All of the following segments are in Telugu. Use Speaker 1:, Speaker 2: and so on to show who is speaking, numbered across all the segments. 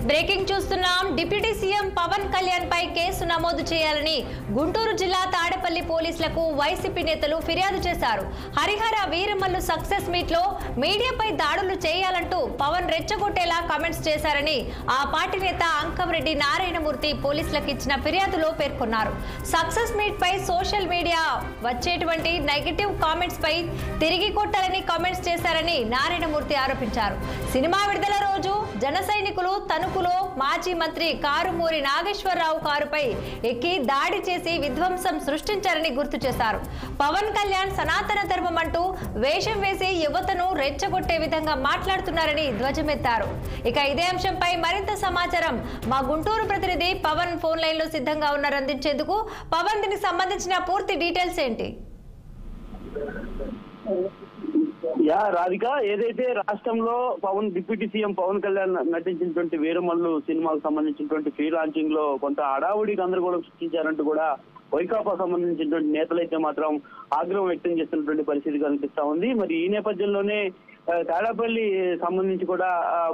Speaker 1: బ్రేకింగ్ చూస్తున్నాం. డిప్యూటీ సీఎం పవన్ కళ్యాణ్ పై కేసు నమోదు చేయాలని గుంటూరు జిల్లా తాడేపల్లి పోలీసులకు వైసీపీ నేతలు ఫిర్యాదు చేశారు. హరిహర వీరమల్లు సక్సెస్ మీట్ లో మీడియాపై దాడులు చేయాలంటూ పవన్ రెచ్చగొట్టేలా కామెంట్స్ చేశారని ఆ పార్టీ నేత అంకంరెడ్డి నారాయణమూర్తి పోలీసులకు ఇచ్చిన ఫిర్యాదులో పేర్కొన్నారు. సక్సెస్ మీట్ పై సోషల్ మీడియా వచ్చేటువంటి నెగటివ్ కామెంట్స్ పై తిరిగి కొట్టాలని కామెంట్స్ చేశారని నారాయణమూర్తి ఆరోపించారు. సినిమా విడుదల రోజు జన సైనికులు తణుకులో మాజీ మంత్రి కారుమూరి నాగేశ్వరరావు కారుపై ఎక్కి దాడి చేసి విధ్వంసం సృష్టించారని గుర్తు చేశారు. పవన్ కళ్యాణ్ సనాతన ధర్మం అంటూ వేషం వేసి యువతను రెచ్చగొట్టే విధంగా మాట్లాడుతున్నారని ధ్వజమెత్తారు. ఇక ఇదే అంశంపై మరింత సమాచారం మా గుంటూరు ప్రతినిధి పవన్ ఫోన్ లైన్ లో సిద్ధంగా ఉన్నారు అందించేందుకు. పవన్, దీనికి సంబంధించిన పూర్తి డీటెయిల్స్ ఏంటి?
Speaker 2: రాధిక, ఏదైతే రాష్ట్రంలో డిప్యూటీ సీఎం పవన్ కళ్యాణ్ నటించినటువంటి వీరమల్లు సినిమాకు సంబంధించినటువంటి ఫ్రీ లాంచింగ్ లో కొంత హడావుడి గందరగోళం సృష్టించారంటూ కూడా వైకాపా సంబంధించినటువంటి నేతలైతే మాత్రం ఆగ్రహం వ్యక్తం చేస్తున్నటువంటి పరిస్థితి కనిపిస్తా ఉంది. మరి ఈ నేపథ్యంలోనే తాడేపల్లి సంబంధించి కూడా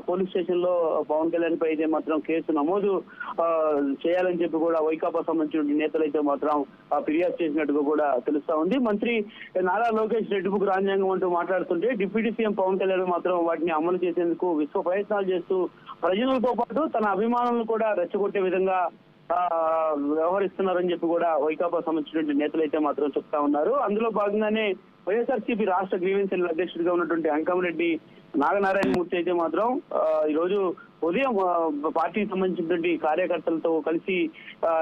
Speaker 2: పోలీస్ స్టేషన్ లో పవన్ కళ్యాణ్ పై అయితే మాత్రం కేసు నమోదు చేయాలని చెప్పి కూడా వైకాపా సంబంధించిన నేతలైతే మాత్రం ఫిర్యాదు చేసినట్టుగా కూడా తెలుస్తా ఉంది. మంత్రి నారా లోకేష్ రెడ్డిబుక్ రాజ్యాంగం అంటూ మాట్లాడుతుంటే డిప్యూటీ సీఎం పవన్ కళ్యాణ్ మాత్రం వాటిని అమలు చేసేందుకు విశ్వ ప్రయత్నాలు చేస్తూ ప్రజలతో పాటు తన అభిమానులను కూడా రెచ్చగొట్టే విధంగా వ్యవహరిస్తున్నారని చెప్పి కూడా వైకాపా సంబంధించినటువంటి నేతలు అయితే మాత్రం చెప్తా ఉన్నారు. అందులో భాగంగానే వైఎస్ఆర్సీపీ రాష్ట్ర గ్రీవెన్స్ సెల్ అధ్యక్షుడిగా ఉన్నటువంటి అంకంరెడ్డి నాగనారాయణమూర్తి అయితే మాత్రం ఈ రోజు ఉదయం పార్టీకి సంబంధించినటువంటి కార్యకర్తలతో కలిసి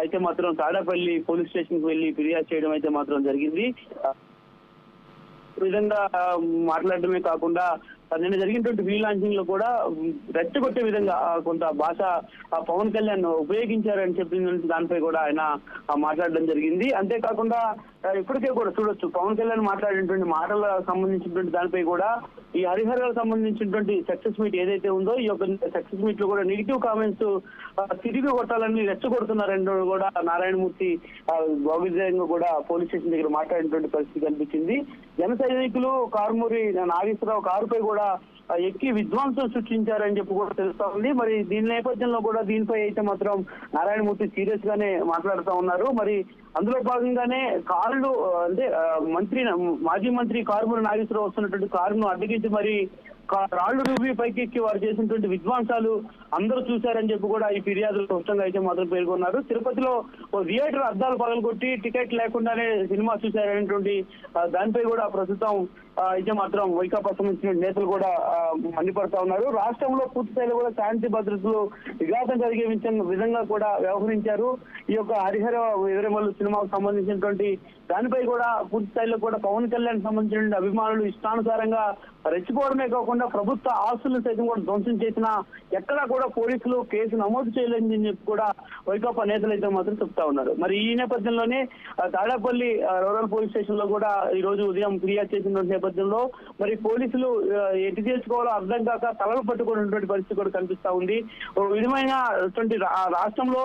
Speaker 2: అయితే మాత్రం తాడేపల్లి పోలీస్ స్టేషన్ కు వెళ్లి ఫిర్యాదు చేయడం అయితే మాత్రం జరిగింది. విధంగా మాట్లాడటమే కాకుండా నిన్న జరిగినటువంటి ఫ్రీ లాంచింగ్ లో కూడా రెచ్చగొట్టే విధంగా కొంత భాష పవన్ కళ్యాణ్ ఉపయోగించారని చెప్పిన దానిపై కూడా ఆయన మాట్లాడడం జరిగింది. అంతేకాకుండా ఇప్పటికే కూడా చూడొచ్చు పవన్ కళ్యాణ్ మాట్లాడినటువంటి మాటలకు సంబంధించినటువంటి దానిపై కూడా ఈ హరిహరకు సంబంధించినటువంటి సక్సెస్ మీట్ ఏదైతే ఉందో ఈ యొక్క సక్సెస్ మీట్ లో కూడా నెగిటివ్ కామెంట్స్ తిరిగి కొట్టాలని రెచ్చగొడుతున్నారని కూడా నారాయణమూర్తి బాగుంగా కూడా పోలీస్ స్టేషన్ దగ్గర మాట్లాడినటువంటి పరిస్థితి కనిపించింది. జన సైనికులు కారుమూరి నాగేశ్వరరావు కారుపై కూడా ఎక్కి విధ్వంసం సృష్టించారని చెప్పి కూడా తెలుస్తా ఉంది. మరి దీని నేపథ్యంలో కూడా దీనిపై అయితే మాత్రం నారాయణమూర్తి సీరియస్ గానే మాట్లాడుతూ ఉన్నారు. మరి అందులో భాగంగానే కారులు అంటే మాజీ మంత్రి కారుమూరి నాగేశ్వరరావు వస్తున్నటువంటి కారును అడ్డగించి మరి రాళ్లు రూబీ పైకెక్కి వారు చేసినటువంటి విధ్వంసాలు అందరూ చూశారని చెప్పి కూడా ఈ ఫిర్యాదులు స్పష్టంగా అయితే మాత్రం పేర్కొన్నారు. తిరుపతిలో ఓ థియేటర్ అద్దాలు పగలగొట్టి టికెట్ లేకుండానే సినిమా చూశారనేటువంటి దానిపై కూడా ప్రస్తుతం అయితే మాత్రం వైకాపా సంబంధించిన నేతలు కూడా మండిపడతా ఉన్నారు. రాష్ట్రంలో పూర్తి స్థాయిలో కూడా శాంతి భద్రతలు విఘాతం కలిగే విధంగా కూడా వ్యవహరించారు. ఈ యొక్క హరిహర వీరమల్లు సినిమాకు సంబంధించినటువంటి దానిపై కూడా పూర్తి స్థాయిలో కూడా పవన్ కళ్యాణ్ సంబంధించిన అభిమానులు ఇష్టానుసారంగా రెచ్చిపోవడమే కాకుండా ప్రభుత్వ ఆస్తులను సైతం కూడా ధ్వంసం చేసిన ఎక్కడా కూడా పోలీసులు కేసు నమోదు చేయలేదని చెప్పి కూడా వైకాపా నేతలు అయితే మాత్రం చెప్తా ఉన్నారు. మరి ఈ నేపథ్యంలోనే తాడేపల్లి రూరల్ పోలీస్ స్టేషన్ లో కూడా ఈ రోజు ఉదయం ఫిర్యాదు చేసిన నేపథ్యంలో మరి పోలీసులు ఎటు చేసుకోవాలో అర్థం కాక తలలు పట్టుకున్నటువంటి పరిస్థితి కూడా కనిపిస్తా ఉంది. ఒక విధమైనటువంటి రాష్ట్రంలో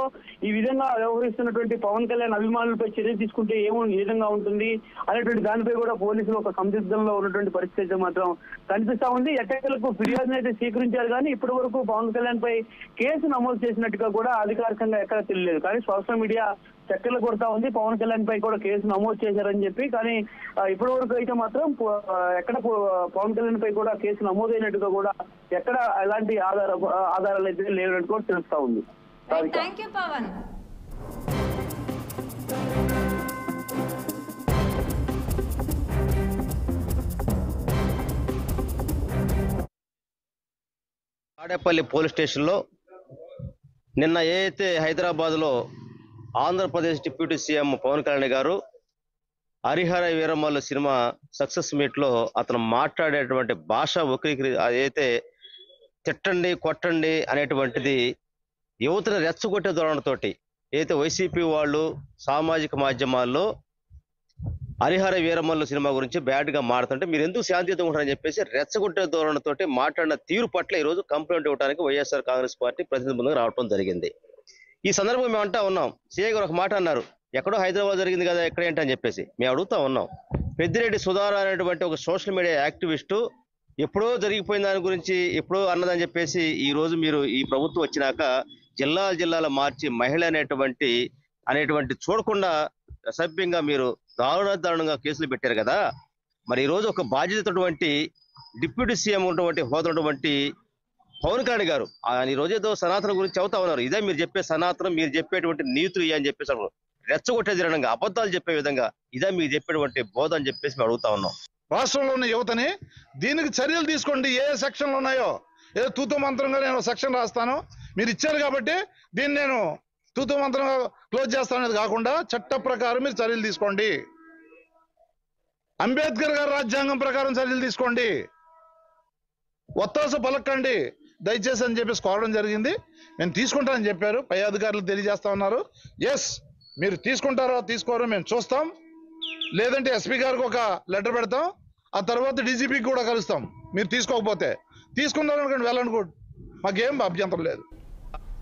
Speaker 2: ఈ విధంగా వ్యవహరిస్తున్నటువంటి పవన్ కళ్యాణ్ అభిమానులపై చర్య తీసుకుంటే ఏ విధంగా ఉంటుంది అనేటువంటి దానిపై కూడా పోలీసులు ఒక సందిగ్ధంలో ఉన్నటువంటి పరిస్థితి అయితే మాత్రం కనిపిస్తా ఉంది. ఎట్టకేలకు ఫిర్యాదును అయితే స్వీకరించారు కానీ ఇప్పటి వరకు పవన్ కళ్యాణ్ పై కేసు నమోదు చేసినట్టుగా కూడా అధికారికంగా ఎక్కడ తెలియలేదు. కానీ సోషల్ మీడియా చక్కర్లు కొడతా ఉంది పవన్ కళ్యాణ్ పై కూడా కేసు నమోదు చేశారని చెప్పి. కానీ ఇప్పటి వరకు అయితే మాత్రం ఎక్కడ పవన్ కళ్యాణ్ పై కూడా కేసు నమోదైనట్టుగా కూడా ఎక్కడ ఎలాంటి ఆధారాలు అయితే లేవన్నట్టు కూడా తెలుస్తా ఉంది.
Speaker 3: తాడేపల్లి పోలీస్ స్టేషన్లో నిన్న ఏదైతే హైదరాబాద్లో ఆంధ్రప్రదేశ్ డిప్యూటీ సీఎం పవన్ కళ్యాణ్ గారు హరిహర వీరమల్లు సినిమా సక్సెస్ మీట్లో అతను మాట్లాడేటువంటి భాష అదైతే తిట్టండి కొట్టండి అనేటువంటిది యువతను రెచ్చగొట్టే ధోరణితోటి ఏదైతే వైసీపీ వాళ్ళు సామాజిక మాధ్యమాల్లో హరిహర వీరమల్లు సినిమా గురించి బ్యాడ్ గా మారుతుంటే మీరు ఎందుకు శాంతియుతంగా ఉంటారని చెప్పేసి రెచ్చగొట్టే ధోరణితోటి మాట్లాడిన తీరు పట్ల ఈ రోజు కంప్లైంట్ ఇవ్వడానికి వైఎస్ఆర్ కాంగ్రెస్ పార్టీ ప్రతినిధి ముందుకు రావడం జరిగింది. ఈ సందర్భంగా మేము అంటా ఉన్నాం, సీఏ గారు ఒక మాట అన్నారు, ఎక్కడో హైదరాబాద్ జరిగింది కదా ఎక్కడ ఏంటని చెప్పేసి మేము అడుగుతా ఉన్నాం. పెద్దిరెడ్డి సుధారా అనేటువంటి ఒక సోషల్ మీడియా యాక్టివిస్టు ఎప్పుడో జరిగిపోయిన దాని గురించి ఎప్పుడో అన్నదని చెప్పేసి ఈ రోజు మీరు ఈ ప్రభుత్వం వచ్చినాక జిల్లాల మార్చి మహిళ అనేటువంటి చూడకుండా అసభ్యంగా మీరు దారుణంగా కేసులు పెట్టారు కదా. మరి ఈ రోజు ఒక బాధ్యతటువంటి డిప్యూటీ సీఎం ఉన్నటువంటి హోదా ఉన్నటువంటి పవన్ కళ్యాణ్ గారు ఆయన ఈ రోజు ఏదో సనాతన గురించి చెబుతా ఉన్నారు. ఇదే మీరు చెప్పే సనాతనం, మీరు చెప్పేటువంటి నీతులు అని చెప్పేసి రెచ్చగొట్టే విధంగా అబద్ధాలు చెప్పే విధంగా ఇదే మీరు చెప్పేటువంటి బోధ అని చెప్పేసి మేము అడుగుతా ఉన్నాం.
Speaker 4: రాష్ట్రంలో ఉన్న యువతని దీనికి చర్యలు తీసుకోండి. ఏ సెక్షన్లు ఉన్నాయో ఏదో తూతు మంత్రంగా నేను సెక్షన్ రాస్తాను, మీరు ఇచ్చారు కాబట్టి దీన్ని నేను తూతు మంత్రంగా క్లోజ్ చేస్తాననేది కాకుండా చట్ట ప్రకారం మీరు చర్యలు తీసుకోండి. అంబేద్కర్ గారి రాజ్యాంగం ప్రకారం చర్యలు తీసుకోండి. ఒత్తాస పలకండి దయచేసి అని చెప్పేసి కోరడం జరిగింది. నేను తీసుకుంటానని చెప్పారు, పై అధికారులు తెలియజేస్తా ఉన్నారు. ఎస్, మీరు తీసుకుంటారో తీసుకోరో మేము చూస్తాం. లేదంటే ఎస్పీ గారికి ఒక లెటర్ పెడతాం, ఆ తర్వాత డీజీపీకి కూడా కలుస్తాం. మీరు తీసుకోకపోతే తీసుకున్నారనుకోండి, వెళ్ళనుకోండి, మాకేం అభ్యంతరం లేదు.